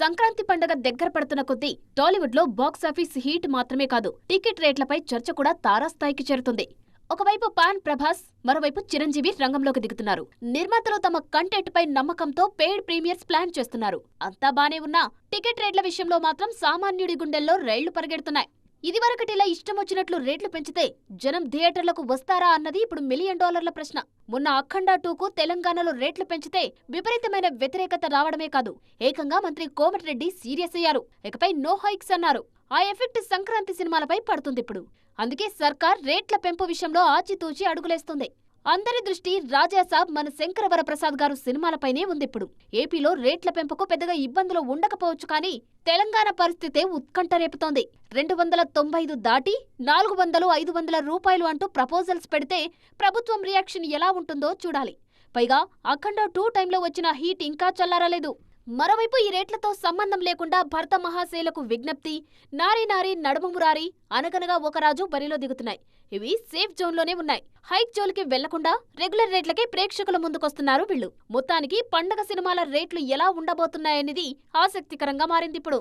సంక్రాంతి పండుగ దగ్గర పడుతున్న కొద్దీ టాలీవుడ్ లో బాక్సాఫీస్ హీట్ మాత్రమే కాదు, టికెట్ రేట్లపై చర్చ కూడా తారాస్థాయికి చేరుతుంది. ఒకవైపు పాన్ ప్రభాస్, మరోవైపు చిరంజీవి రంగంలోకి దిగుతున్నారు. నిర్మాతలు తమ కంటెంట్ పై నమ్మకంతో పెయిడ్ ప్రీమియర్స్ ప్లాన్ చేస్తున్నారు. అంతా బానే ఉన్నా టికెట్ రేట్ల విషయంలో మాత్రం సామాన్యుడి గుండెల్లో రైళ్లు పరిగెడుతున్నాయి. ఇదివరకటిలా ఇష్టమొచ్చినట్లు రేట్లు పెంచితే జనం థియేటర్లకు వస్తారా అన్నది ఇప్పుడు $1,000,000 ప్రశ్న. మొన్న అఖండ 2కు తెలంగాణలో రేట్లు పెంచితే విపరీతమైన వ్యతిరేకత రావడమే కాదు, ఏకంగా మంత్రి కోమటిరెడ్డి సీరియస్ అయ్యారు. ఇకపై నో హైక్స్ అన్నారు. ఆ ఎఫెక్ట్ సంక్రాంతి సినిమాలపై పడుతుందిప్పుడు. అందుకే సర్కార్ రేట్ల పెంపు విషయంలో ఆచితూచి అడుగులేస్తుంది. అందరి దృష్టి రాజాసాబ్ మన శంకరవరప్రసాద్ గారు సినిమాలపైనే ఉందిప్పుడు. ఏపీలో రేట్ల పెంపుకు పెద్దగా ఇబ్బందులు ఉండకపోవచ్చు, కానీ తెలంగాణ పరిస్థితే ఉత్కంఠ రేపుతోంది. 295 దాటి 400, 500 రూపాయలు అంటూ ప్రపోజల్స్ పెడితే ప్రభుత్వం రియాక్షన్ ఎలా ఉంటుందో చూడాలి. పైగా అఖండ 2 టైంలో వచ్చిన హీట్ ఇంకా చల్లారలేదు. మరోవైపు ఈ రేట్లతో సంబంధం లేకుండా భర్త మహాశైలకు విజ్ఞప్తి, నారీ నారీ నడుమమురారి, అనగనగా ఒక రాజు బరిలో దిగుతున్నాయి. ఇవి సేఫ్ జోన్లోనే ఉన్నాయి. హైక్ జోలికి వెళ్లకుండా రెగ్యులర్ రేట్లకే ప్రేక్షకుల ముందుకొస్తున్నారు వీళ్లు. మొత్తానికి పండగ సినిమాల రేట్లు ఎలా ఉండబోతున్నాయనేది ఆసక్తికరంగా మారిందిప్పుడు.